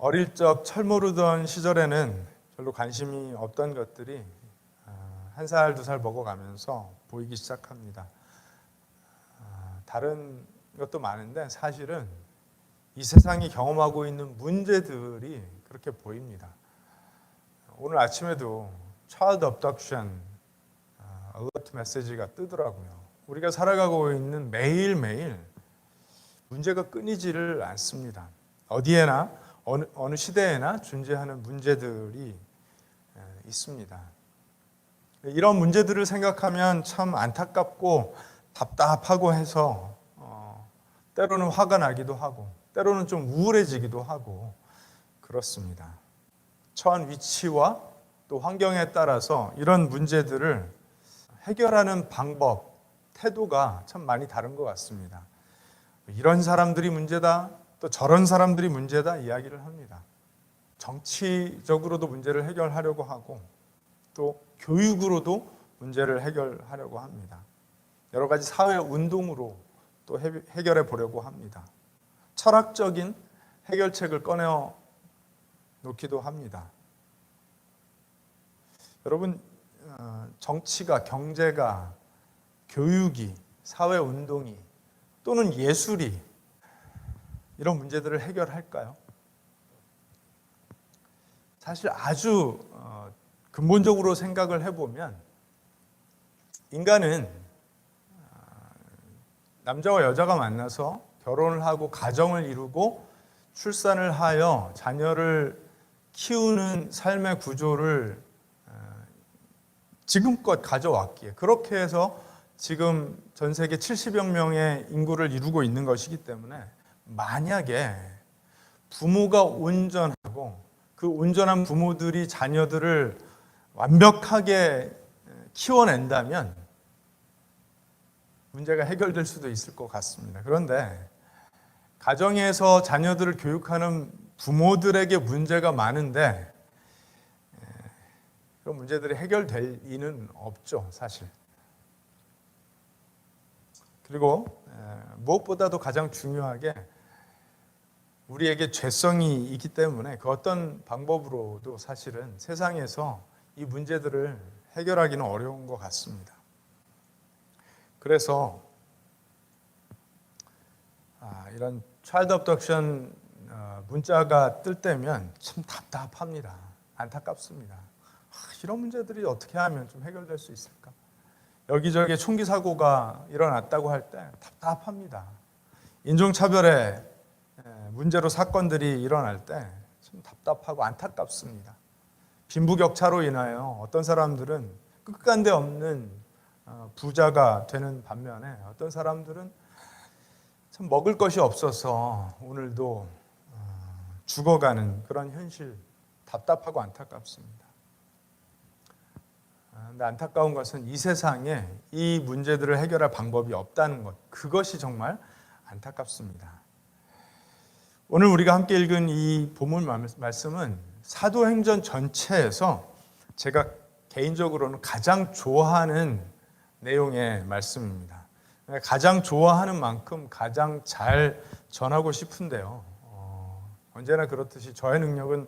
어릴 적 철모르던 시절에는 별로 관심이 없던 것들이 한 살, 두 살 먹어가면서 보이기 시작합니다. 다른 것도 많은데 사실은 이 세상이 경험하고 있는 문제들이 그렇게 보입니다. 오늘 아침에도 Child Abduction Alert 메시지가 뜨더라고요. 우리가 살아가고 있는 매일매일 문제가 끊이지를 않습니다. 어디에나 어느 시대에나 존재하는 문제들이 있습니다. 이런 문제들을 생각하면 참 안타깝고 답답하고 해서 때로는 화가 나기도 하고 때로는 좀 우울해지기도 하고 그렇습니다. 처한 위치와 또 환경에 따라서 이런 문제들을 해결하는 방법, 태도가 참 많이 다른 것 같습니다. 이런 사람들이 문제다, 또 저런 사람들이 문제다 이야기를 합니다. 정치적으로도 문제를 해결하려고 하고 또 교육으로도 문제를 해결하려고 합니다. 여러 가지 사회 운동으로 또 해결해 보려고 합니다. 철학적인 해결책을 꺼내 놓기도 합니다. 여러분, 정치가, 경제가, 교육이, 사회 운동이 또는 예술이 이런 문제들을 해결할까요? 사실 아주 근본적으로 생각을 해보면 인간은 남자와 여자가 만나서 결혼을 하고 가정을 이루고 출산을 하여 자녀를 키우는 삶의 구조를 지금껏 가져왔기에 그렇게 해서 지금 전 세계 70여 명의 인구를 이루고 있는 것이기 때문에 만약에 부모가 온전하고 그 온전한 부모들이 자녀들을 완벽하게 키워낸다면 문제가 해결될 수도 있을 것 같습니다. 그런데 가정에서 자녀들을 교육하는 부모들에게 문제가 많은데 그런 문제들이 해결될 리는 없죠, 사실. 그리고 무엇보다도 가장 중요하게 우리에게 죄성이 있기 때문에 그 어떤 방법으로도 사실은 세상에서 이 문제들을 해결하기는 어려운 것 같습니다. 그래서 이런 차일드 업덕션 문자가 뜰 때면 참 답답합니다. 안타깝습니다. 이런 문제들이 어떻게 하면 좀 해결될 수 있을까? 여기저기 총기 사고가 일어났다고 할 때 답답합니다. 인종차별의 문제로 사건들이 일어날 때 참 답답하고 안타깝습니다. 빈부격차로 인하여 어떤 사람들은 끝간데 없는 부자가 되는 반면에 어떤 사람들은 참 먹을 것이 없어서 오늘도 죽어가는 그런 현실, 답답하고 안타깝습니다. 근데 안타까운 것은 이 세상에 이 문제들을 해결할 방법이 없다는 것, 그것이 정말 안타깝습니다. 오늘 우리가 함께 읽은 이 본문 말씀은 사도행전 전체에서 제가 개인적으로는 가장 좋아하는 내용의 말씀입니다. 가장 좋아하는 만큼 가장 잘 전하고 싶은데요. 언제나 그렇듯이 저의 능력은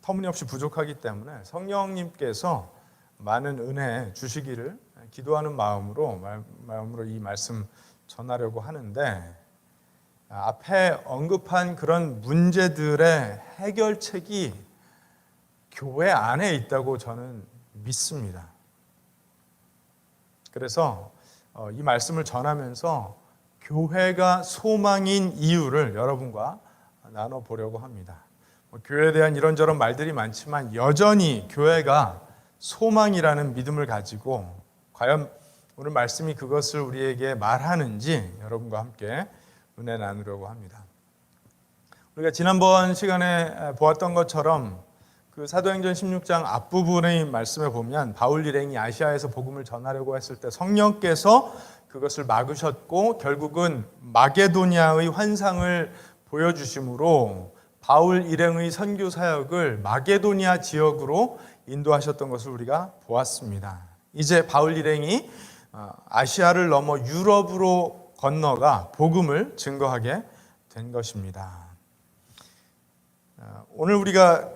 터무니없이 부족하기 때문에 성령님께서 많은 은혜 주시기를 기도하는 마음으로 이 말씀 전하려고 하는데 앞에 언급한 그런 문제들의 해결책이 교회 안에 있다고 저는 믿습니다. 그래서 이 말씀을 전하면서 교회가 소망인 이유를 여러분과 나눠보려고 합니다. 교회에 대한 이런저런 말들이 많지만 여전히 교회가 소망이라는 믿음을 가지고 과연 오늘 말씀이 그것을 우리에게 말하는지 여러분과 함께 은혜 나누려고 합니다. 우리가 지난번 시간에 보았던 것처럼 그 사도행전 16장 앞부분의 말씀에 보면 바울 일행이 아시아에서 복음을 전하려고 했을 때 성령께서 그것을 막으셨고 결국은 마게도니아의 환상을 보여주심으로 바울 일행의 선교 사역을 마게도니아 지역으로 인도하셨던 것을 우리가 보았습니다. 이제 바울 일행이 아시아를 넘어 유럽으로 건너가 복음을 증거하게 된 것입니다. 오늘 우리가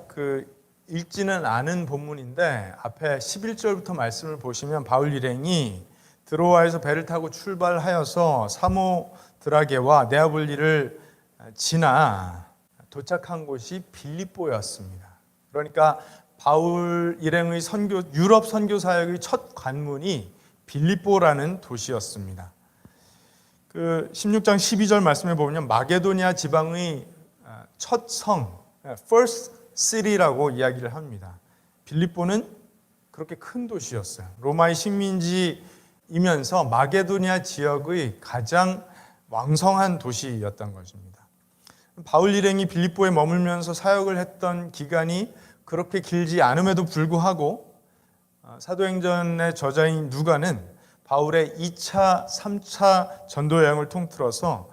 읽지는 않은 본문인데 앞에 11절부터 말씀을 보시면 바울 일행이 드로아에서 배를 타고 출발하여서 사모드라게와 네아볼리를 지나 도착한 곳이 빌립보였습니다. 그러니까 바울 일행의 유럽 선교 사역의 첫 관문이 빌립보라는 도시였습니다. 16장 12절 말씀에 보면 마게도니아 지방의 첫 성, first city라고 이야기를 합니다. 빌립보는 그렇게 큰 도시였어요. 로마의 식민지이면서 마게도니아 지역의 가장 왕성한 도시였던 것입니다. 바울 일행이 빌립보에 머물면서 사역을 했던 기간이 그렇게 길지 않음에도 불구하고 사도행전의 저자인 누가는 바울의 2차, 3차 전도 여행을 통틀어서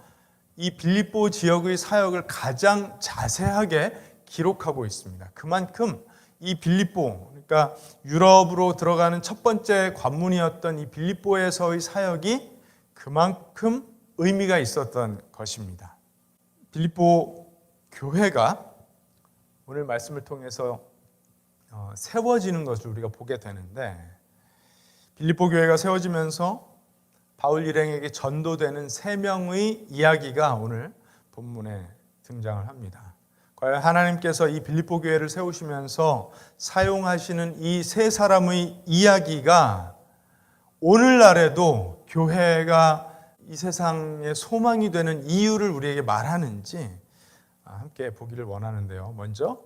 이 빌립보 지역의 사역을 가장 자세하게 기록하고 있습니다. 그만큼 이 빌립보, 그러니까 유럽으로 들어가는 첫 번째 관문이었던 이 빌립보에서의 사역이 그만큼 의미가 있었던 것입니다. 빌립보 교회가 오늘 말씀을 통해서 세워지는 것을 우리가 보게 되는데, 빌립보 교회가 세워지면서 바울 일행에게 전도되는 3명의 이야기가 오늘 본문에 등장을 합니다. 과연 하나님께서 이 빌립보 교회를 세우시면서 사용하시는 이 3사람의 이야기가 오늘날에도 교회가 이 세상의 소망이 되는 이유를 우리에게 말하는지 함께 보기를 원하는데요. 먼저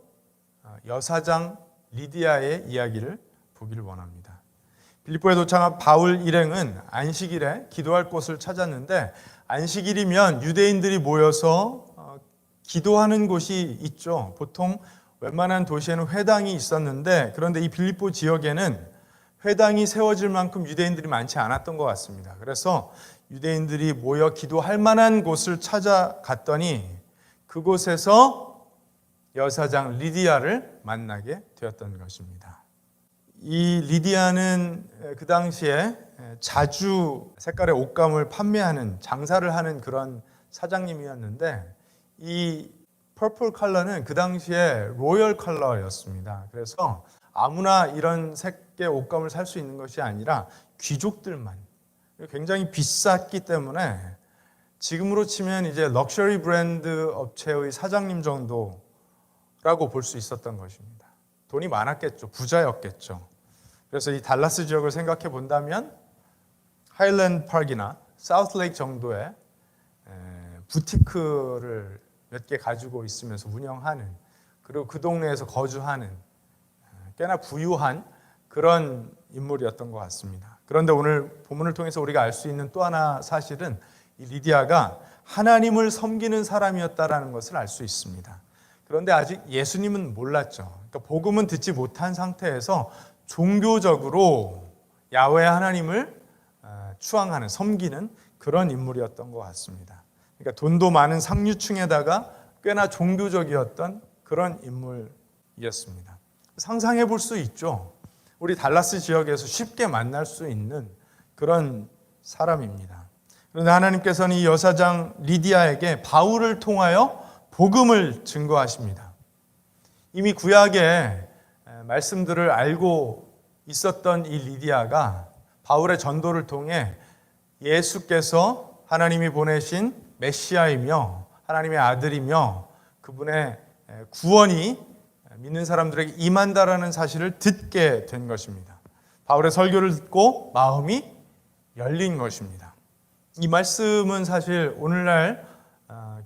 여사장 리디아의 이야기를 보기를 원합니다. 빌립보에 도착한 바울 일행은 안식일에 기도할 곳을 찾았는데, 안식일이면 유대인들이 모여서 기도하는 곳이 있죠. 보통 웬만한 도시에는 회당이 있었는데, 그런데 이 빌립보 지역에는 회당이 세워질 만큼 유대인들이 많지 않았던 것 같습니다. 그래서 유대인들이 모여 기도할 만한 곳을 찾아갔더니 그곳에서 여사장 리디아를 만나게 되었던 것입니다. 이 리디아는 그 당시에 자주 색깔의 옷감을 판매하는, 장사를 하는 그런 사장님이었는데, 이 퍼플 컬러는 그 당시에 로열 컬러였습니다. 그래서 아무나 이런 색의 옷감을 살 수 있는 것이 아니라 귀족들만, 굉장히 비쌌기 때문에 지금으로 치면 이제 럭셔리 브랜드 업체의 사장님 정도라고 볼 수 있었던 것입니다. 돈이 많았겠죠. 부자였겠죠. 그래서 이 달라스 지역을 생각해 본다면 하일랜드 파크나 사우스레이크 정도의 부티크를 몇 개 가지고 있으면서 운영하는, 그리고 그 동네에서 거주하는 꽤나 부유한 그런 인물이었던 것 같습니다. 그런데 오늘 본문을 통해서 우리가 알 수 있는 또 하나 사실은 이 리디아가 하나님을 섬기는 사람이었다라는 것을 알 수 있습니다. 그런데 아직 예수님은 몰랐죠. 그러니까 복음은 듣지 못한 상태에서 종교적으로 야훼 하나님을 추앙하는, 섬기는 그런 인물이었던 것 같습니다. 그러니까 돈도 많은 상류층에다가 꽤나 종교적이었던 그런 인물이었습니다. 상상해 볼 수 있죠. 우리 달라스 지역에서 쉽게 만날 수 있는 그런 사람입니다. 그런데 하나님께서는 이 여사장 리디아에게 바울을 통하여 복음을 증거하십니다. 이미 구약의 말씀들을 알고 있었던 이 리디아가 바울의 전도를 통해 예수께서 하나님이 보내신 메시아이며 하나님의 아들이며 그분의 구원이 믿는 사람들에게 임한다라는 사실을 듣게 된 것입니다. 바울의 설교를 듣고 마음이 열린 것입니다. 이 말씀은 사실 오늘날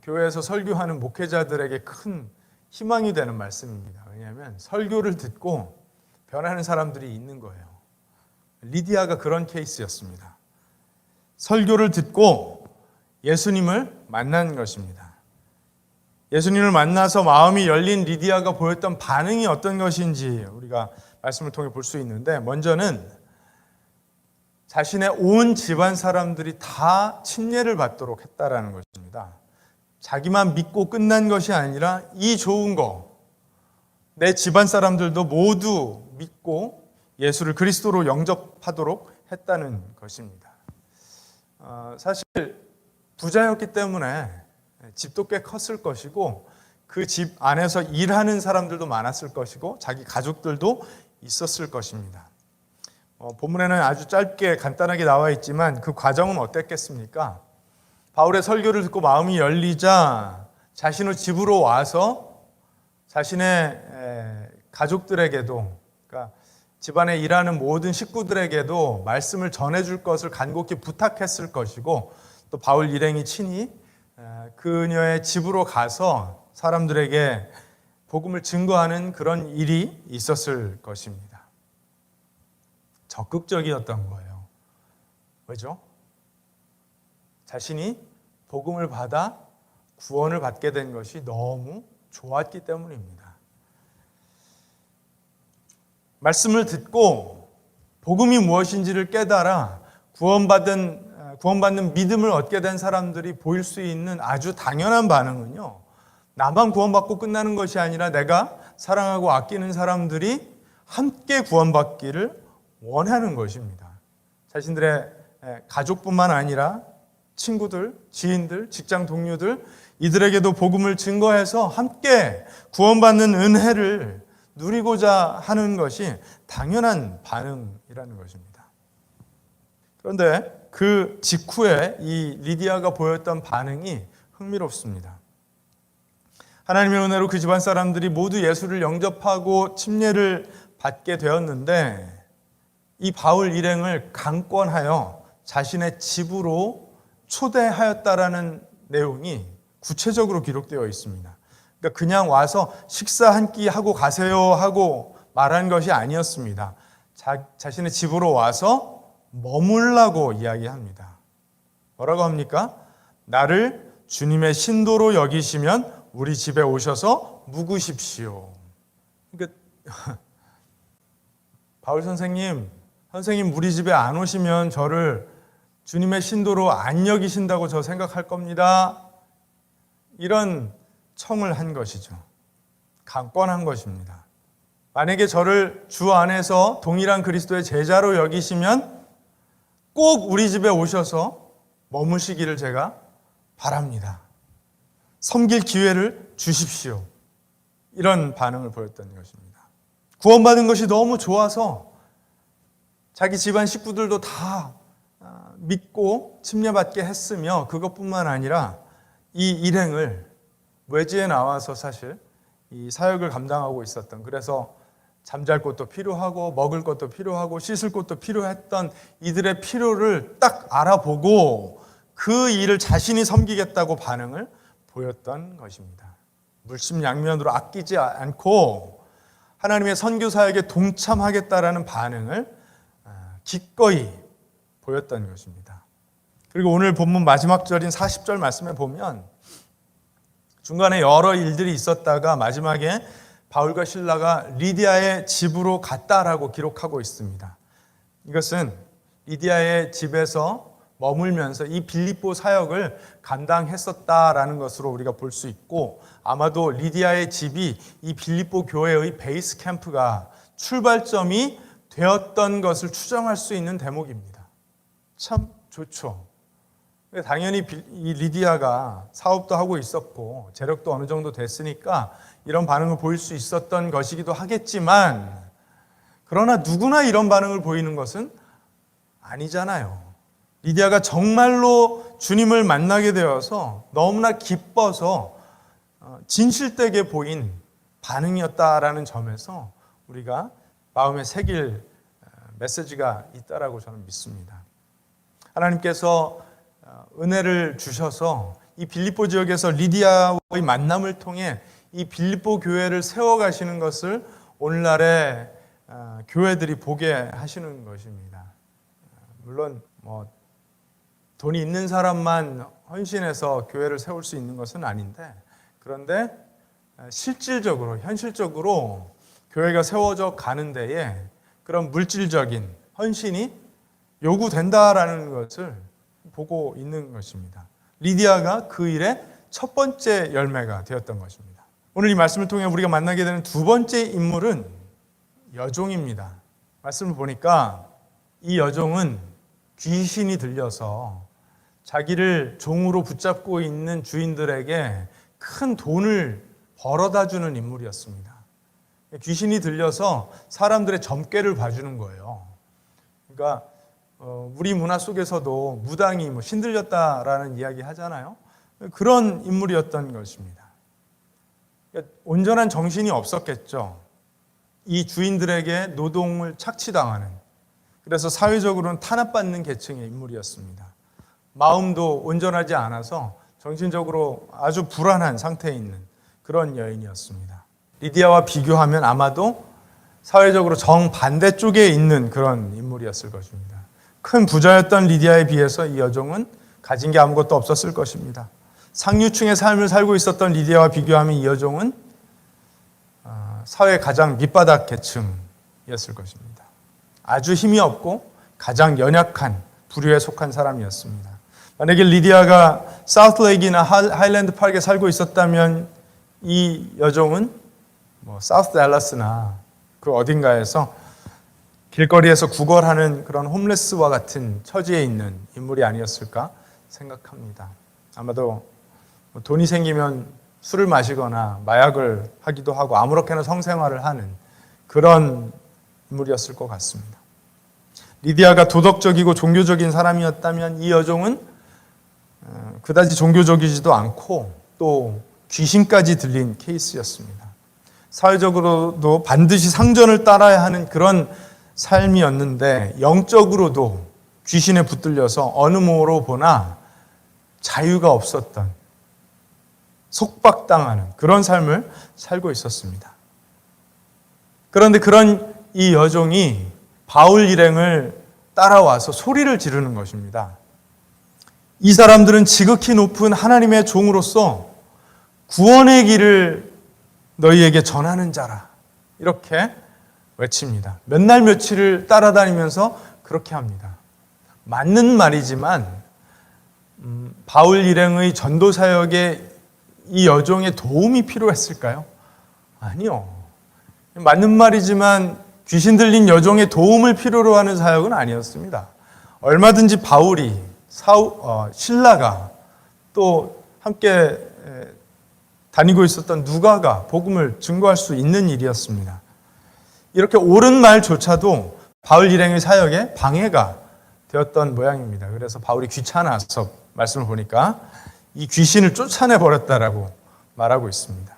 교회에서 설교하는 목회자들에게 큰 희망이 되는 말씀입니다. 왜냐하면 설교를 듣고 변하는 사람들이 있는 거예요. 리디아가 그런 케이스였습니다. 설교를 듣고 예수님을 만난 것입니다. 예수님을 만나서 마음이 열린 리디아가 보였던 반응이 어떤 것인지 우리가 말씀을 통해 볼 수 있는데, 먼저는 자신의 온 집안 사람들이 다 침례를 받도록 했다라는 것입니다. 자기만 믿고 끝난 것이 아니라 이 좋은 거, 내 집안 사람들도 모두 믿고 예수를 그리스도로 영접하도록 했다는 것입니다. 사실 부자였기 때문에 집도 꽤 컸을 것이고 그 집 안에서 일하는 사람들도 많았을 것이고 자기 가족들도 있었을 것입니다. 본문에는 아주 짧게 간단하게 나와 있지만 그 과정은 어땠겠습니까? 바울의 설교를 듣고 마음이 열리자 자신의 집으로 와서 자신의 가족들에게도, 그러니까 집안에 일하는 모든 식구들에게도 말씀을 전해줄 것을 간곡히 부탁했을 것이고, 또 바울 일행이 친히 그녀의 집으로 가서 사람들에게 복음을 증거하는 그런 일이 있었을 것입니다. 적극적이었던 거예요. 왜죠? 자신이 복음을 받아 구원을 받게 된 것이 너무 좋았기 때문입니다. 말씀을 듣고 복음이 무엇인지를 깨달아 구원받는 믿음을 얻게 된 사람들이 보일 수 있는 아주 당연한 반응은요, 나만 구원받고 끝나는 것이 아니라 내가 사랑하고 아끼는 사람들이 함께 구원받기를 원하는 것입니다. 자신들의 가족뿐만 아니라 친구들, 지인들, 직장 동료들, 이들에게도 복음을 증거해서 함께 구원받는 은혜를 누리고자 하는 것이 당연한 반응이라는 것입니다. 그런데 그 직후에 이 리디아가 보였던 반응이 흥미롭습니다. 하나님의 은혜로 그 집안 사람들이 모두 예수를 영접하고 침례를 받게 되었는데, 이 바울 일행을 강권하여 자신의 집으로 초대하였다라는 내용이 구체적으로 기록되어 있습니다. 그러니까 그냥 와서 식사 한 끼 하고 가세요 하고 말한 것이 아니었습니다. 자신의 집으로 와서 머물라고 이야기합니다. 뭐라고 합니까? 나를 주님의 신도로 여기시면 우리 집에 오셔서 묵으십시오. 그러니까 바울 선생님 우리 집에 안 오시면 저를 주님의 신도로 안 여기신다고 저 생각할 겁니다. 이런 청을 한 것이죠. 강권한 것입니다. 만약에 저를 주 안에서 동일한 그리스도의 제자로 여기시면 꼭 우리 집에 오셔서 머무시기를 제가 바랍니다. 섬길 기회를 주십시오. 이런 반응을 보였던 것입니다. 구원받은 것이 너무 좋아서 자기 집안 식구들도 다 믿고 침례받게 했으며, 그것뿐만 아니라 이 일행을 외지에 나와서 사실 이 사역을 감당하고 있었던, 그래서 잠잘 곳도 필요하고 먹을 것도 필요하고 씻을 것도 필요했던 이들의 필요를 딱 알아보고 그 일을 자신이 섬기겠다고 반응을 보였던 것입니다. 물심양면으로 아끼지 않고 하나님의 선교 사역에 동참하겠다라는 반응을 기꺼이 보였던 것입니다. 그리고 오늘 본문 마지막 절인 40절 말씀에 보면 중간에 여러 일들이 있었다가 마지막에 바울과 실라가 리디아의 집으로 갔다라고 기록하고 있습니다. 이것은 리디아의 집에서 머물면서 이 빌립보 사역을 감당했었다라는 것으로 우리가 볼 수 있고, 아마도 리디아의 집이 이 빌립보 교회의 베이스 캠프가 출발점이 되었던 것을 추정할 수 있는 대목입니다. 참 좋죠. 당연히 이 리디아가 사업도 하고 있었고 재력도 어느 정도 됐으니까 이런 반응을 보일 수 있었던 것이기도 하겠지만, 그러나 누구나 이런 반응을 보이는 것은 아니잖아요. 리디아가 정말로 주님을 만나게 되어서 너무나 기뻐서 진실되게 보인 반응이었다라는 점에서 우리가 마음에 새길 메시지가 있다라고 저는 믿습니다. 하나님께서 은혜를 주셔서 이 빌립보 지역에서 리디아와의 만남을 통해 이 빌립보 교회를 세워가시는 것을 오늘날의 교회들이 보게 하시는 것입니다. 물론 돈이 있는 사람만 헌신해서 교회를 세울 수 있는 것은 아닌데, 그런데 실질적으로 현실적으로 교회가 세워져 가는 데에 그런 물질적인 헌신이 요구된다라는 것을 보고 있는 것입니다. 리디아가 그 일의 첫 번째 열매가 되었던 것입니다. 오늘 이 말씀을 통해 우리가 만나게 되는 두 번째 인물은 여종입니다. 말씀을 보니까 이 여종은 귀신이 들려서 자기를 종으로 붙잡고 있는 주인들에게 큰 돈을 벌어다주는 인물이었습니다. 귀신이 들려서 사람들의 점괘를 봐주는 거예요. 그러니까 우리 문화 속에서도 무당이 신들렸다라는 이야기 하잖아요. 그런 인물이었던 것입니다. 그러니까 온전한 정신이 없었겠죠. 이 주인들에게 노동을 착취당하는, 그래서 사회적으로는 탄압받는 계층의 인물이었습니다. 마음도 온전하지 않아서 정신적으로 아주 불안한 상태에 있는 그런 여인이었습니다. 리디아와 비교하면 아마도 사회적으로 정반대쪽에 있는 그런 인물이었을 것입니다. 큰 부자였던 리디아에 비해서 이 여종은 가진 게 아무것도 없었을 것입니다. 상류층의 삶을 살고 있었던 리디아와 비교하면 이 여종은 사회 가장 밑바닥 계층이었을 것입니다. 아주 힘이 없고 가장 연약한 부류에 속한 사람이었습니다. 만약에 리디아가 사우스레이크나 하일랜드 파크에 살고 있었다면 이 여종은 사우스 댈러스나 그 어딘가에서 길거리에서 구걸하는 그런 홈레스와 같은 처지에 있는 인물이 아니었을까 생각합니다. 아마도 돈이 생기면 술을 마시거나 마약을 하기도 하고 아무렇게나 성생활을 하는 그런 인물이었을 것 같습니다. 리디아가 도덕적이고 종교적인 사람이었다면 이 여종은 그다지 종교적이지도 않고 또 귀신까지 들린 케이스였습니다. 사회적으로도 반드시 상전을 따라야 하는 그런 삶이었는데 영적으로도 귀신에 붙들려서 어느 모로 보나 자유가 없었던, 속박당하는 그런 삶을 살고 있었습니다. 그런데 그런 이 여종이 바울 일행을 따라와서 소리를 지르는 것입니다. 이 사람들은 지극히 높은 하나님의 종으로서 구원의 길을 너희에게 전하는 자라. 이렇게 외칩니다. 몇 날 며칠을 따라다니면서 그렇게 합니다. 맞는 말이지만 바울 일행의 전도 사역에 이 여종의 도움이 필요했을까요? 아니요. 맞는 말이지만 귀신 들린 여종의 도움을 필요로 하는 사역은 아니었습니다. 얼마든지 바울이, 신라가 또 함께 다니고 있었던 누가가 복음을 증거할 수 있는 일이었습니다. 이렇게 옳은 말조차도 바울 일행의 사역에 방해가 되었던 모양입니다. 그래서 바울이 귀찮아서 말씀을 보니까 이 귀신을 쫓아내버렸다라고 말하고 있습니다.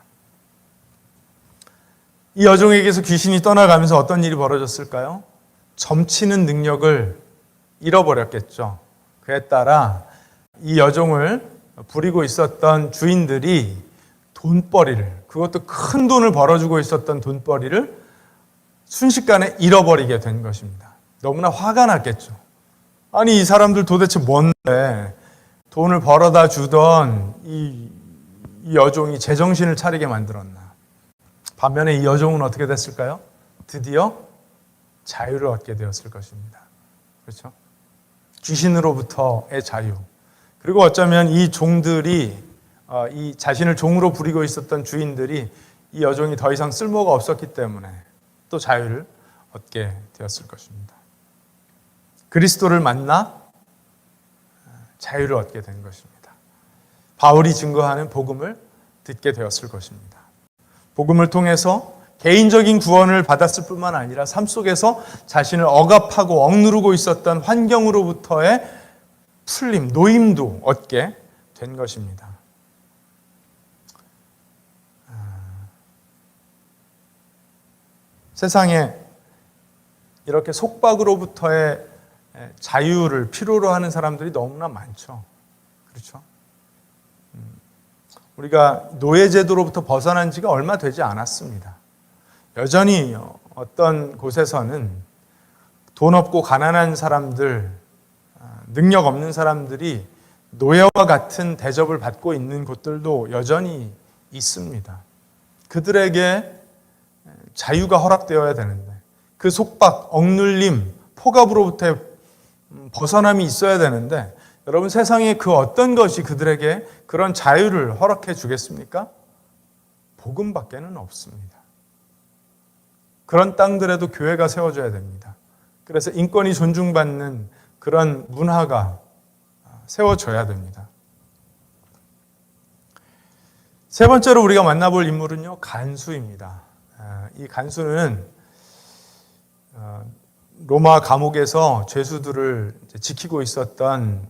이 여종에게서 귀신이 떠나가면서 어떤 일이 벌어졌을까요? 점치는 능력을 잃어버렸겠죠. 그에 따라 이 여종을 부리고 있었던 주인들이 돈벌이를, 그것도 큰 돈을 벌어주고 있었던 돈벌이를 순식간에 잃어버리게 된 것입니다. 너무나 화가 났겠죠. 아니 이 사람들 도대체 뭔데 돈을 벌어다 주던 이 여종이 제정신을 차리게 만들었나. 반면에 이 여종은 어떻게 됐을까요? 드디어 자유를 얻게 되었을 것입니다. 그렇죠? 귀신으로부터의 자유. 그리고 어쩌면 이 종들이 이 자신을 종으로 부리고 있었던 주인들이 이 여종이 더 이상 쓸모가 없었기 때문에 또 자유를 얻게 되었을 것입니다. 그리스도를 만나 자유를 얻게 된 것입니다. 바울이 증거하는 복음을 듣게 되었을 것입니다. 복음을 통해서 개인적인 구원을 받았을 뿐만 아니라 삶 속에서 자신을 억압하고 억누르고 있었던 환경으로부터의 풀림, 노임도 얻게 된 것입니다. 세상에 이렇게 속박으로부터의 자유를 필요로 하는 사람들이 너무나 많죠. 그렇죠? 우리가 노예제도로부터 벗어난 지가 얼마 되지 않았습니다. 여전히 어떤 곳에서는 돈 없고 가난한 사람들, 능력 없는 사람들이 노예와 같은 대접을 받고 있는 곳들도 여전히 있습니다. 그들에게 자유가 허락되어야 되는데 그 속박, 억눌림, 폭압으로부터 벗어남이 있어야 되는데 여러분 세상에 그 어떤 것이 그들에게 그런 자유를 허락해 주겠습니까? 복음밖에는 없습니다. 그런 땅들에도 교회가 세워져야 됩니다. 그래서 인권이 존중받는 그런 문화가 세워져야 됩니다. 세 번째로 우리가 만나볼 인물은요, 간수입니다. 이 간수는 로마 감옥에서 죄수들을 지키고 있었던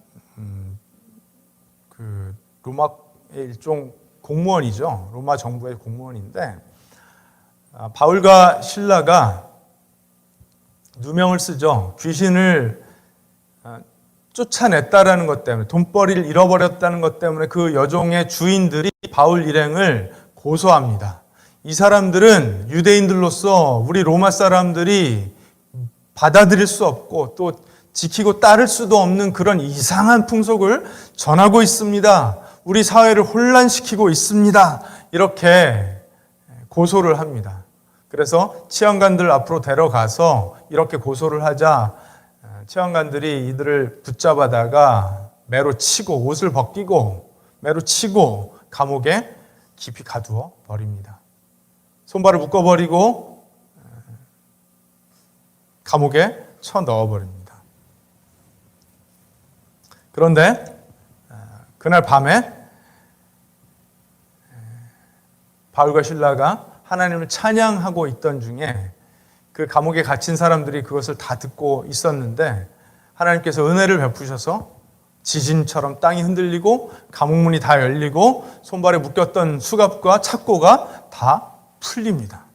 그 로마의 일종 공무원이죠. 로마 정부의 공무원인데, 바울과 실라가 누명을 쓰죠. 귀신을 쫓아냈다라는 것 때문에, 돈벌이를 잃어버렸다는 것 때문에 그 여종의 주인들이 바울 일행을 고소합니다. 이 사람들은 유대인들로서 우리 로마 사람들이 받아들일 수 없고 또 지키고 따를 수도 없는 그런 이상한 풍속을 전하고 있습니다. 우리 사회를 혼란시키고 있습니다. 이렇게 고소를 합니다. 그래서 치안관들 앞으로 데려가서 이렇게 고소를 하자 치안관들이 이들을 붙잡아다가 매로 치고, 옷을 벗기고 매로 치고 감옥에 깊이 가두어 버립니다. 손발을 묶어버리고 감옥에 쳐 넣어버립니다. 그런데 그날 밤에 바울과 실라가 하나님을 찬양하고 있던 중에 그 감옥에 갇힌 사람들이 그것을 다 듣고 있었는데, 하나님께서 은혜를 베푸셔서 지진처럼 땅이 흔들리고 감옥문이 다 열리고 손발에 묶였던 수갑과 착고가 다 풀립니다.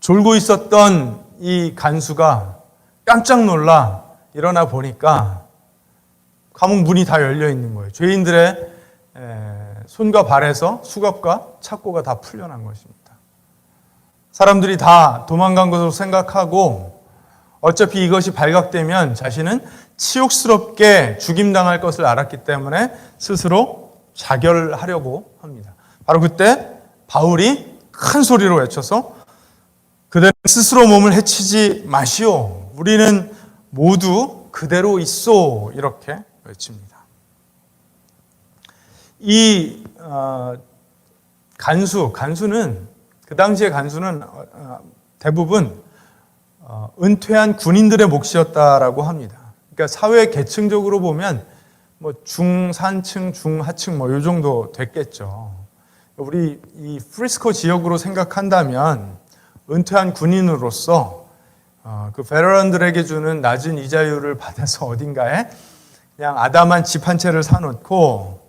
졸고 있었던 이 간수가 깜짝 놀라 일어나 보니까 감옥 문이 다 열려 있는 거예요. 죄인들의 손과 발에서 수갑과 착고가 다 풀려난 것입니다. 사람들이 다 도망간 것으로 생각하고 어차피 이것이 발각되면 자신은 치욕스럽게 죽임당할 것을 알았기 때문에 스스로 자결하려고 합니다. 바로 그때 바울이 큰 소리로 외쳐서 그대는 스스로 몸을 해치지 마시오. 우리는 모두 그대로 있소. 이렇게 외칩니다. 이 간수는 그 당시의 간수는 대부분 은퇴한 군인들의 몫이었다라고 합니다. 그러니까 사회 계층적으로 보면 뭐 중산층, 중하층 뭐 이 정도 됐겠죠. 우리 이 프리스코 지역으로 생각한다면 은퇴한 군인으로서 그 베테랑들에게 주는 낮은 이자율을 받아서 어딘가에 그냥 아담한 집 한 채를 사놓고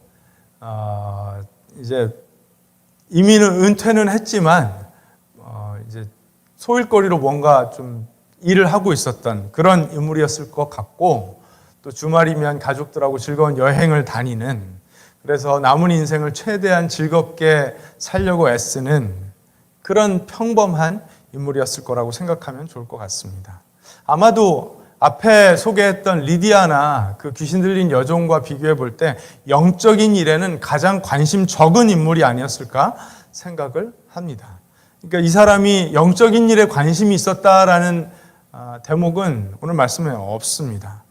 이제 이미는 은퇴는 했지만 이제 소일거리로 뭔가 좀 일을 하고 있었던 그런 인물이었을 것 같고, 또 주말이면 가족들하고 즐거운 여행을 다니는, 그래서 남은 인생을 최대한 즐겁게 살려고 애쓰는 그런 평범한 인물이었을 거라고 생각하면 좋을 것 같습니다. 아마도 앞에 소개했던 리디아나 그 귀신 들린 여종과 비교해 볼 때 영적인 일에는 가장 관심 적은 인물이 아니었을까 생각을 합니다. 그러니까 이 사람이 영적인 일에 관심이 있었다라는 대목은 오늘 말씀에 없습니다.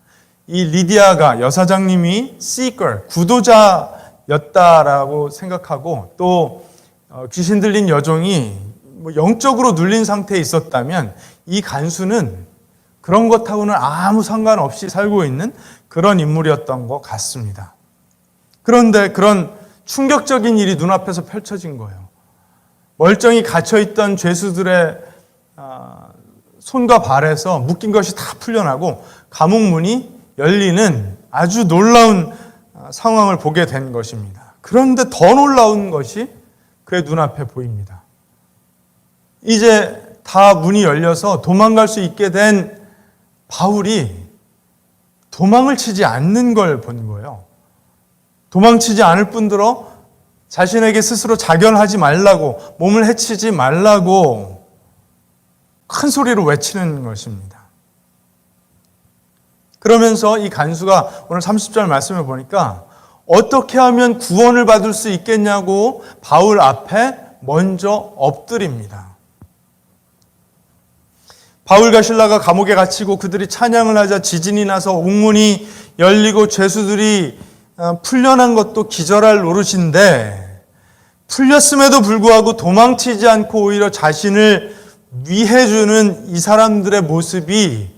이 리디아가 여사장님이 seeker, 구도자였다라고 생각하고, 또 귀신 들린 여종이 영적으로 눌린 상태에 있었다면 이 간수는 그런 것하고는 아무 상관없이 살고 있는 그런 인물이었던 것 같습니다. 그런데 그런 충격적인 일이 눈앞에서 펼쳐진 거예요. 멀쩡히 갇혀있던 죄수들의 손과 발에서 묶인 것이 다 풀려나고 감옥 문이 열리는 아주 놀라운 상황을 보게 된 것입니다. 그런데 더 놀라운 것이 그의 눈앞에 보입니다. 이제 다 문이 열려서 도망갈 수 있게 된 바울이 도망을 치지 않는 걸 본 거예요. 도망치지 않을 뿐더러 자신에게 스스로 자결하지 말라고, 몸을 해치지 말라고 큰 소리로 외치는 것입니다. 그러면서 이 간수가 오늘 30절 말씀을 보니까 어떻게 하면 구원을 받을 수 있겠냐고 바울 앞에 먼저 엎드립니다. 바울과 실라가 감옥에 갇히고 그들이 찬양을 하자 지진이 나서 옥문이 열리고 죄수들이 풀려난 것도 기절할 노릇인데, 풀렸음에도 불구하고 도망치지 않고 오히려 자신을 위해주는 이 사람들의 모습이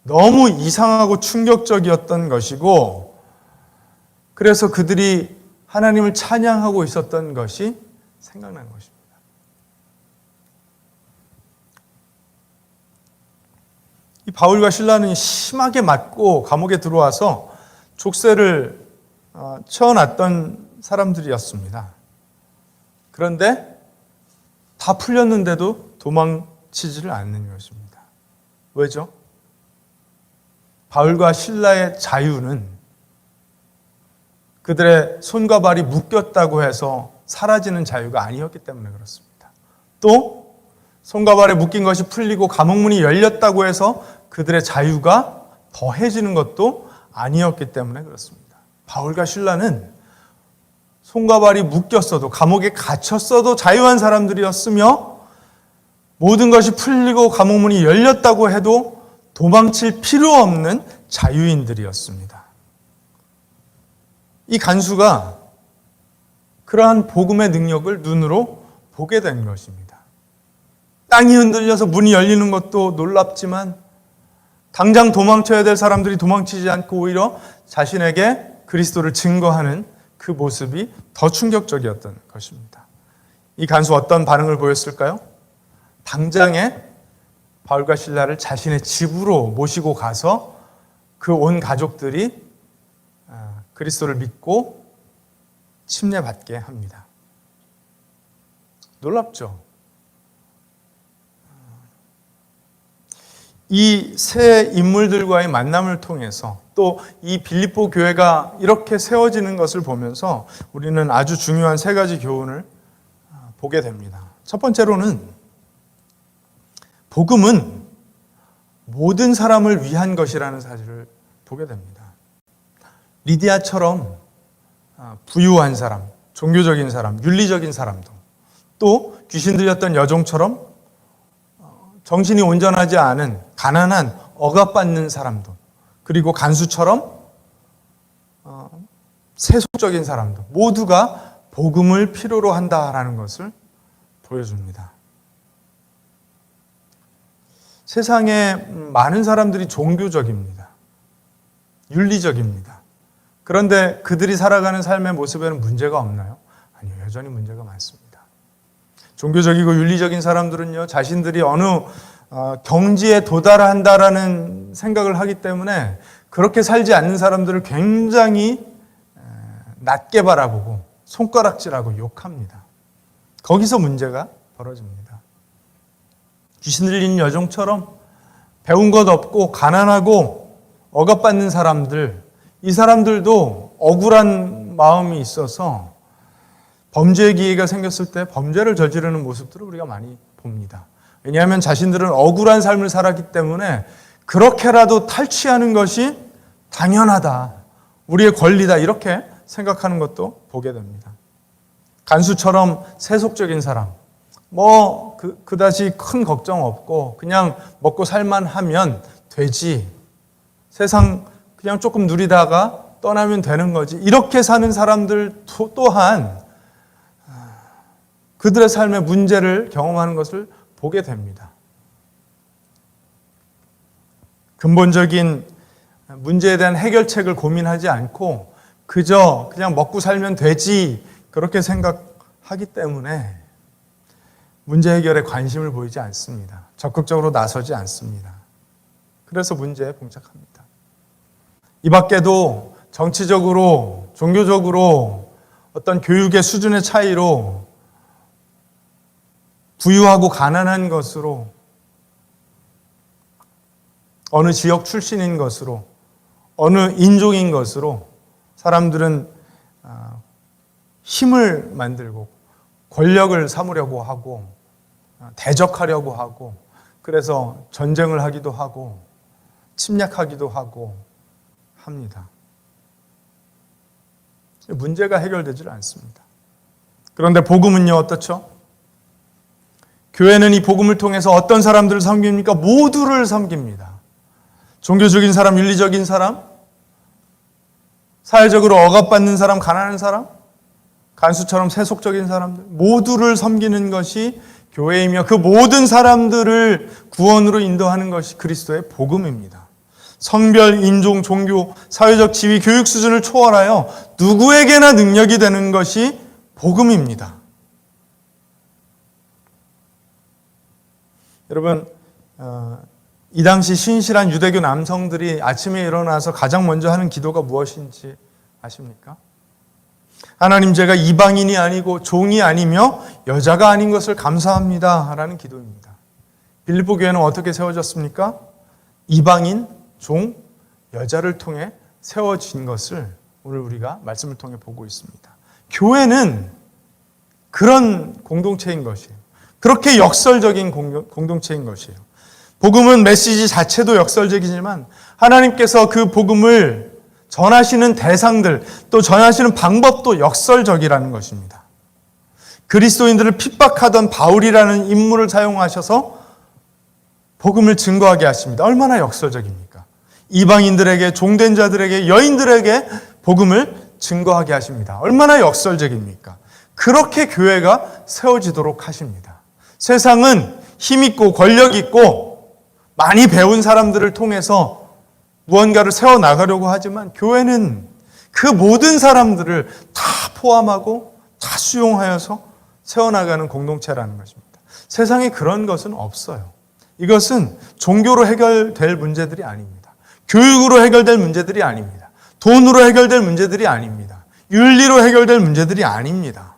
너무 이상하고 충격적이었던 것이고, 그래서 그들이 하나님을 찬양하고 있었던 것이 생각나는 것입니다. 이 바울과 실라는 심하게 맞고 감옥에 들어와서 족쇄를 채워놨던 사람들이었습니다. 그런데 다 풀렸는데도 도망치지를 않는 것입니다. 왜죠? 바울과 실라의 자유는 그들의 손과 발이 묶였다고 해서 사라지는 자유가 아니었기 때문에 그렇습니다. 또 손과 발에 묶인 것이 풀리고 감옥문이 열렸다고 해서 그들의 자유가 더해지는 것도 아니었기 때문에 그렇습니다. 바울과 실라는 손과 발이 묶였어도 감옥에 갇혔어도 자유한 사람들이었으며 모든 것이 풀리고 감옥문이 열렸다고 해도 도망칠 필요 없는 자유인들이었습니다. 이 간수가 그러한 복음의 능력을 눈으로 보게 된 것입니다. 땅이 흔들려서 문이 열리는 것도 놀랍지만 당장 도망쳐야 될 사람들이 도망치지 않고 오히려 자신에게 그리스도를 증거하는 그 모습이 더 충격적이었던 것입니다. 이 간수 어떤 반응을 보였을까요? 당장에 바울과 실라를 자신의 집으로 모시고 가서 그 온 가족들이 그리스도를 믿고 침례받게 합니다. 놀랍죠? 이 세 인물들과의 만남을 통해서 또 이 빌립보 교회가 이렇게 세워지는 것을 보면서 우리는 아주 중요한 세 가지 교훈을 보게 됩니다. 첫 번째로는 복음은 모든 사람을 위한 것이라는 사실을 보게 됩니다. 리디아처럼 부유한 사람, 종교적인 사람, 윤리적인 사람도 또 귀신 들렸던 여종처럼 정신이 온전하지 않은 가난한 억압받는 사람도 그리고 간수처럼 세속적인 사람도 모두가 복음을 필요로 한다라는 것을 보여줍니다. 세상에 많은 사람들이 종교적입니다. 윤리적입니다. 그런데 그들이 살아가는 삶의 모습에는 문제가 없나요? 아니요, 여전히 문제가 많습니다. 종교적이고 윤리적인 사람들은요, 자신들이 어느 경지에 도달한다라는 생각을 하기 때문에 그렇게 살지 않는 사람들을 굉장히 낮게 바라보고 손가락질하고 욕합니다. 거기서 문제가 벌어집니다. 귀신 들린 여종처럼 배운 것 없고 가난하고 억압받는 사람들, 이 사람들도 억울한 마음이 있어서 범죄의 기회가 생겼을 때 범죄를 저지르는 모습들을 우리가 많이 봅니다. 왜냐하면 자신들은 억울한 삶을 살았기 때문에 그렇게라도 탈취하는 것이 당연하다, 우리의 권리다 이렇게 생각하는 것도 보게 됩니다. 간수처럼 세속적인 사람, 그다지 큰 걱정 없고 그냥 먹고 살만 하면 되지, 세상 그냥 조금 누리다가 떠나면 되는 거지, 이렇게 사는 사람들 또한 그들의 삶의 문제를 경험하는 것을 보게 됩니다. 근본적인 문제에 대한 해결책을 고민하지 않고 그저 그냥 먹고 살면 되지 그렇게 생각하기 때문에 문제 해결에 관심을 보이지 않습니다. 적극적으로 나서지 않습니다. 그래서 문제에 봉착합니다. 이 밖에도 정치적으로, 종교적으로 어떤 교육의 수준의 차이로 부유하고 가난한 것으로, 어느 지역 출신인 것으로, 어느 인종인 것으로 사람들은 힘을 만들고 권력을 삼으려고 하고 대적하려고 하고, 그래서 전쟁을 하기도 하고 침략하기도 하고 합니다. 문제가 해결되질 않습니다. 그런데 복음은요, 어떻죠? 교회는 이 복음을 통해서 어떤 사람들을 섬깁니까? 모두를 섬깁니다. 종교적인 사람, 윤리적인 사람, 사회적으로 억압받는 사람, 가난한 사람, 간수처럼 세속적인 사람들, 모두를 섬기는 것이 교회이며 그 모든 사람들을 구원으로 인도하는 것이 그리스도의 복음입니다. 성별, 인종, 종교, 사회적 지위, 교육 수준을 초월하여 누구에게나 능력이 되는 것이 복음입니다. 여러분, 이 당시 신실한 유대교 남성들이 아침에 일어나서 가장 먼저 하는 기도가 무엇인지 아십니까? 하나님, 제가 이방인이 아니고 종이 아니며 여자가 아닌 것을 감사합니다 라는 기도입니다. 빌립보 교회는 어떻게 세워졌습니까? 이방인, 종, 여자를 통해 세워진 것을 오늘 우리가 말씀을 통해 보고 있습니다. 교회는 그런 공동체인 것이에요. 그렇게 역설적인 공동체인 것이에요. 복음은 메시지 자체도 역설적이지만 하나님께서 그 복음을 전하시는 대상들, 또 전하시는 방법도 역설적이라는 것입니다. 그리스도인들을 핍박하던 바울이라는 인물을 사용하셔서 복음을 증거하게 하십니다. 얼마나 역설적입니까? 이방인들에게, 종된 자들에게, 여인들에게 복음을 증거하게 하십니다. 얼마나 역설적입니까? 그렇게 교회가 세워지도록 하십니다. 세상은 힘있고 권력있고 많이 배운 사람들을 통해서 무언가를 세워나가려고 하지만 교회는 그 모든 사람들을 다 포함하고 다 수용하여서 세워나가는 공동체라는 것입니다. 세상에 그런 것은 없어요. 이것은 종교로 해결될 문제들이 아닙니다. 교육으로 해결될 문제들이 아닙니다. 돈으로 해결될 문제들이 아닙니다. 윤리로 해결될 문제들이 아닙니다.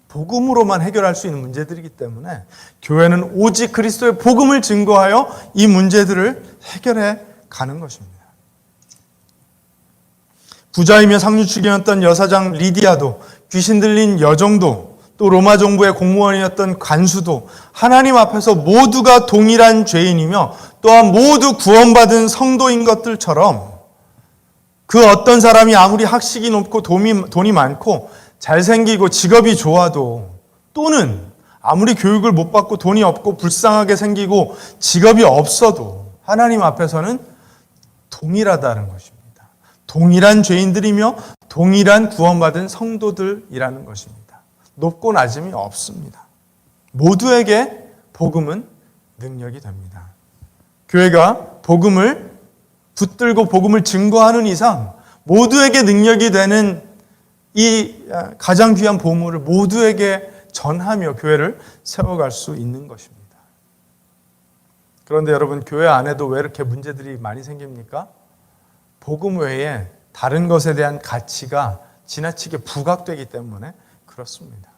복음으로만 해결할 수 있는 문제들이기 때문에 교회는 오직 그리스도의 복음을 증거하여 이 문제들을 해결해 가는 것입니다. 부자이며 상류층이었던 여사장 리디아도, 귀신 들린 여종도, 또 로마 정부의 공무원이었던 관수도 하나님 앞에서 모두가 동일한 죄인이며 또한 모두 구원받은 성도인 것들처럼 그 어떤 사람이 아무리 학식이 높고 돈이 많고 잘생기고 직업이 좋아도, 또는 아무리 교육을 못 받고 돈이 없고 불쌍하게 생기고 직업이 없어도 하나님 앞에서는 동일하다는 것입니다. 동일한 죄인들이며 동일한 구원받은 성도들이라는 것입니다. 높고 낮음이 없습니다. 모두에게 복음은 능력이 됩니다. 교회가 복음을 붙들고 복음을 증거하는 이상 모두에게 능력이 되는 이 가장 귀한 보물을 모두에게 전하며 교회를 세워갈 수 있는 것입니다. 그런데 여러분, 교회 안에도 왜 이렇게 문제들이 많이 생깁니까? 복음 외에 다른 것에 대한 가치가 지나치게 부각되기 때문에 그렇습니다.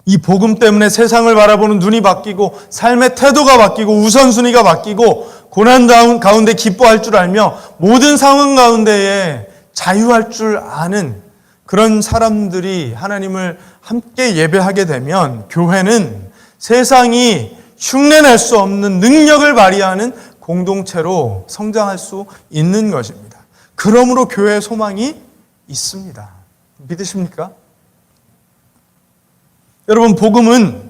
이 복음 때문에 세상을 바라보는 눈이 바뀌고 삶의 태도가 바뀌고 우선순위가 바뀌고 고난 가운데 기뻐할 줄 알며 모든 상황 가운데에 자유할 줄 아는 그런 사람들이 하나님을 함께 예배하게 되면 교회는 세상이 흉내낼 수 없는 능력을 발휘하는 공동체로 성장할 수 있는 것입니다. 그러므로 교회의 소망이 있습니다. 믿으십니까? 여러분, 복음은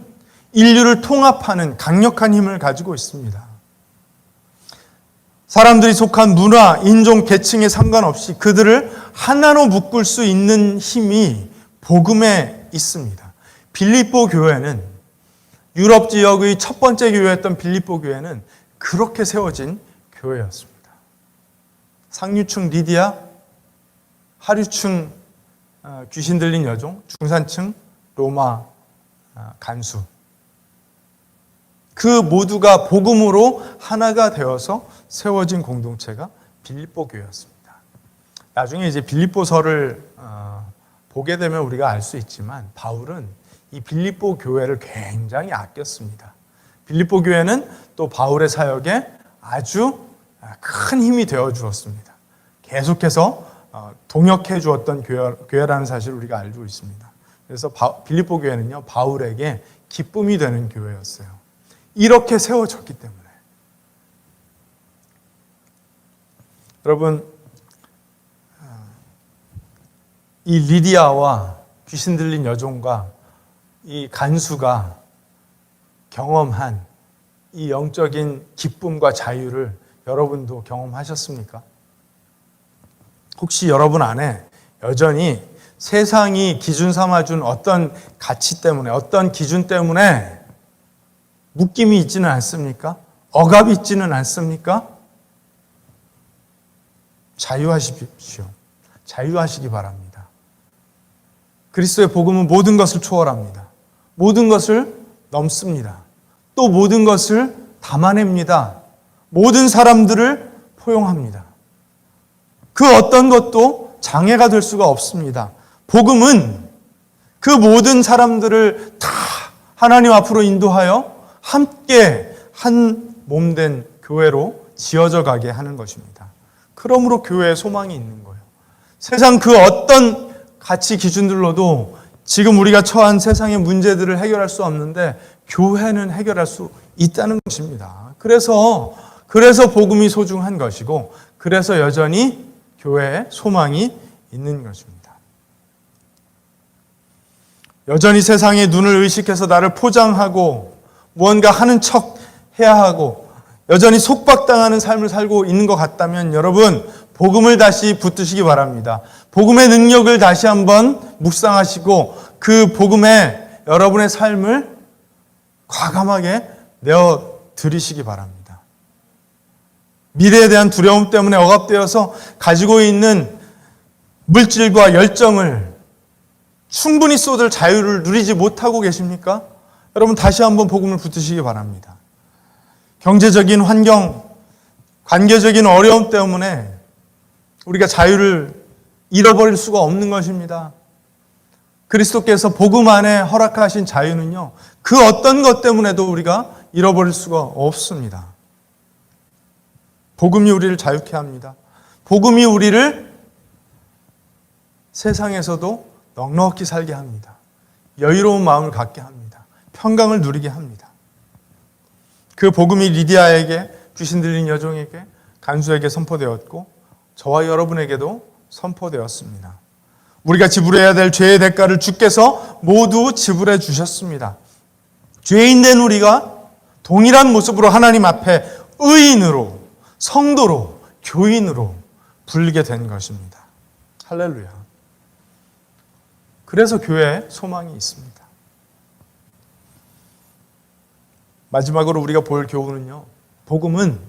인류를 통합하는 강력한 힘을 가지고 있습니다. 사람들이 속한 문화, 인종, 계층에 상관없이 그들을 하나로 묶을 수 있는 힘이 복음에 있습니다. 빌립보 교회는, 유럽 지역의 첫 번째 교회였던 빌립보 교회는 그렇게 세워진 교회였습니다. 상류층 리디아, 하류층 귀신 들린 여종, 중산층 로마 간수, 그 모두가 복음으로 하나가 되어서 세워진 공동체가 빌립보 교회였습니다. 나중에 이제 빌립보서를 보게 되면 우리가 알 수 있지만 바울은 이 빌립보 교회를 굉장히 아꼈습니다. 빌립보 교회는 또 바울의 사역에 아주 큰 힘이 되어 주었습니다. 계속해서 동역해 주었던 교회라는 사실을 우리가 알고 있습니다. 그래서 빌립보 교회는요, 바울에게 기쁨이 되는 교회였어요. 이렇게 세워졌기 때문에. 여러분, 이 리디아와 귀신 들린 여종과 이 간수가 경험한 이 영적인 기쁨과 자유를 여러분도 경험하셨습니까? 혹시 여러분 안에 여전히 세상이 기준 삼아준 어떤 가치 때문에, 어떤 기준 때문에 묶임이 있지는 않습니까? 억압이 있지는 않습니까? 자유하십시오. 자유하시기 바랍니다. 그리스도의 복음은 모든 것을 초월합니다. 모든 것을 넘습니다. 또 모든 것을 담아냅니다. 모든 사람들을 포용합니다. 그 어떤 것도 장애가 될 수가 없습니다. 복음은 그 모든 사람들을 다 하나님 앞으로 인도하여 함께 한 몸된 교회로 지어져 가게 하는 것입니다. 그러므로 교회에 소망이 있는 거예요. 세상 그 어떤 가치 기준들로도 지금 우리가 처한 세상의 문제들을 해결할 수 없는데 교회는 해결할 수 있다는 것입니다. 그래서 복음이 소중한 것이고 그래서 여전히 교회에 소망이 있는 것입니다. 여전히 세상의 눈을 의식해서 나를 포장하고 무언가 하는 척 해야 하고 여전히 속박당하는 삶을 살고 있는 것 같다면 여러분 복음을 다시 붙드시기 바랍니다. 복음의 능력을 다시 한번 묵상하시고 그 복음에 여러분의 삶을 과감하게 내어드리시기 바랍니다. 미래에 대한 두려움 때문에 억압되어서 가지고 있는 물질과 열정을 충분히 쏟을 자유를 누리지 못하고 계십니까? 여러분 다시 한번 복음을 붙드시기 바랍니다. 경제적인 환경, 관계적인 어려움 때문에 우리가 자유를 잃어버릴 수가 없는 것입니다. 그리스도께서 복음 안에 허락하신 자유는요, 그 어떤 것 때문에도 우리가 잃어버릴 수가 없습니다. 복음이 우리를 자유케 합니다. 복음이 우리를 세상에서도 넉넉히 살게 합니다. 여유로운 마음을 갖게 합니다. 평강을 누리게 합니다. 그 복음이 리디아에게, 귀신 들린 여종에게, 간수에게 선포되었고 저와 여러분에게도 선포되었습니다. 우리가 지불해야 될 죄의 대가를 주께서 모두 지불해 주셨습니다. 죄인 된 우리가 동일한 모습으로 하나님 앞에 의인으로, 성도로, 교인으로 불리게 된 것입니다. 할렐루야. 그래서 교회에 소망이 있습니다. 마지막으로 우리가 볼 교훈은요, 복음은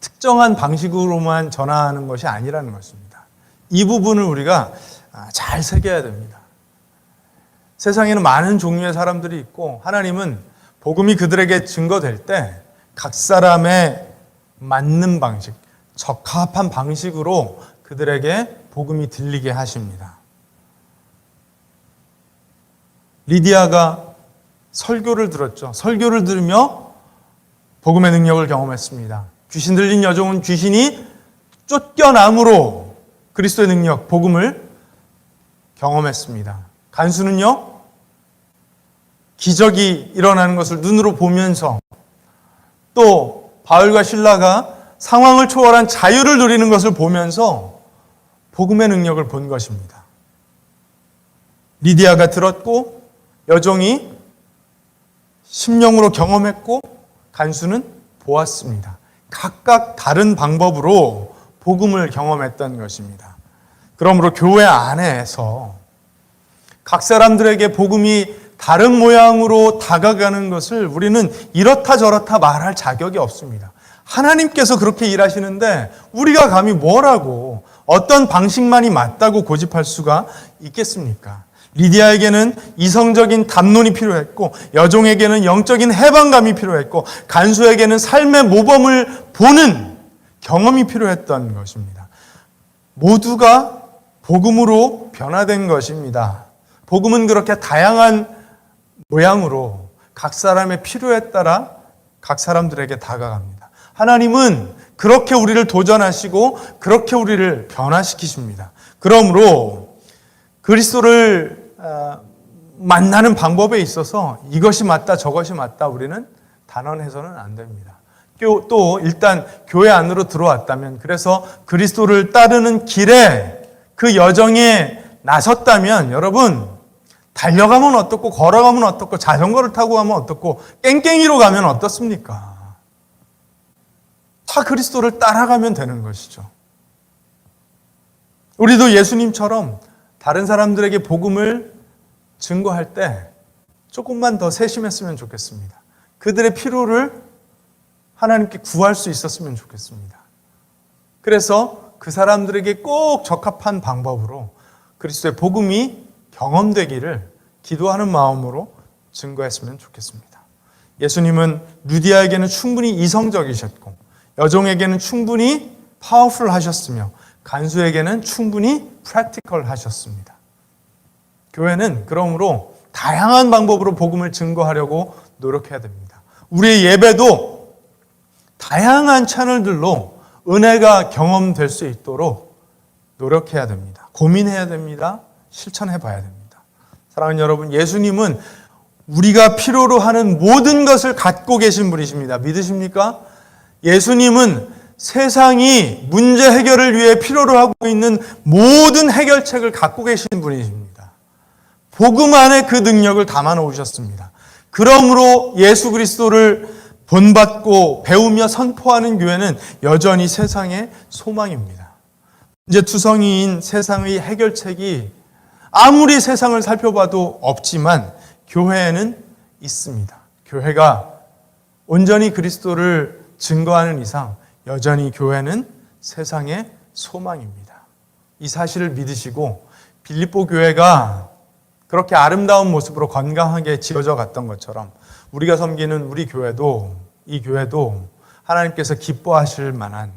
특정한 방식으로만 전하는 것이 아니라는 것입니다. 이 부분을 우리가 잘 새겨야 됩니다. 세상에는 많은 종류의 사람들이 있고 하나님은 복음이 그들에게 증거될 때 각 사람의 맞는 방식, 적합한 방식으로 그들에게 복음이 들리게 하십니다. 리디아가 설교를 들었죠. 설교를 들으며 복음의 능력을 경험했습니다. 귀신 들린 여종은 귀신이 쫓겨남으로 그리스도의 능력, 복음을 경험했습니다. 간수는요, 기적이 일어나는 것을 눈으로 보면서 또 바울과 실라가 상황을 초월한 자유를 누리는 것을 보면서 복음의 능력을 본 것입니다. 리디아가 들었고 여종이 심령으로 경험했고 간수는 보았습니다. 각각 다른 방법으로 복음을 경험했던 것입니다. 그러므로 교회 안에서 각 사람들에게 복음이 다른 모양으로 다가가는 것을 우리는 이렇다 저렇다 말할 자격이 없습니다. 하나님께서 그렇게 일하시는데 우리가 감히 뭐라고 어떤 방식만이 맞다고 고집할 수가 있겠습니까? 리디아에게는 이성적인 담론이 필요했고 여종에게는 영적인 해방감이 필요했고 간수에게는 삶의 모범을 보는 경험이 필요했던 것입니다. 모두가 복음으로 변화된 것입니다. 복음은 그렇게 다양한 모양으로 각 사람의 필요에 따라 각 사람들에게 다가갑니다. 하나님은 그렇게 우리를 도전하시고 그렇게 우리를 변화시키십니다. 그러므로 그리스도를 만나는 방법에 있어서 이것이 맞다 저것이 맞다 우리는 단언해서는 안 됩니다. 또 일단 교회 안으로 들어왔다면 그래서 그리스도를 따르는 길에 그 여정에 나섰다면 여러분 달려가면 어떻고 걸어가면 어떻고 자전거를 타고 가면 어떻고 깽깽이로 가면 어떻습니까? 다 그리스도를 따라가면 되는 것이죠. 우리도 예수님처럼 다른 사람들에게 복음을 증거할 때 조금만 더 세심했으면 좋겠습니다. 그들의 필요를 하나님께 구할 수 있었으면 좋겠습니다. 그래서 그 사람들에게 꼭 적합한 방법으로 그리스도의 복음이 경험되기를 기도하는 마음으로 증거했으면 좋겠습니다. 예수님은 루디아에게는 충분히 이성적이셨고 여종에게는 충분히 파워풀 하셨으며 간수에게는 충분히 프랙티컬 하셨습니다. 교회는 그러므로 다양한 방법으로 복음을 증거하려고 노력해야 됩니다. 우리의 예배도 다양한 채널들로 은혜가 경험될 수 있도록 노력해야 됩니다. 고민해야 됩니다. 실천해 봐야 됩니다. 사랑하는 여러분, 예수님은 우리가 필요로 하는 모든 것을 갖고 계신 분이십니다. 믿으십니까? 예수님은 세상이 문제 해결을 위해 필요로 하고 있는 모든 해결책을 갖고 계신 분이십니다. 복음 안에 그 능력을 담아 놓으셨습니다. 그러므로 예수 그리스도를 본받고 배우며 선포하는 교회는 여전히 세상의 소망입니다. 이제 투성이인 세상의 해결책이 아무리 세상을 살펴봐도 없지만 교회에는 있습니다. 교회가 온전히 그리스도를 증거하는 이상 여전히 교회는 세상의 소망입니다. 이 사실을 믿으시고 빌립보 교회가 그렇게 아름다운 모습으로 건강하게 지어져 갔던 것처럼 우리가 섬기는 우리 교회도 이 교회도 하나님께서 기뻐하실 만한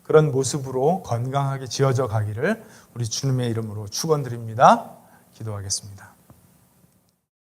그런 모습으로 건강하게 지어져 가기를 우리 주님의 이름으로 축원드립니다. 기도하겠습니다.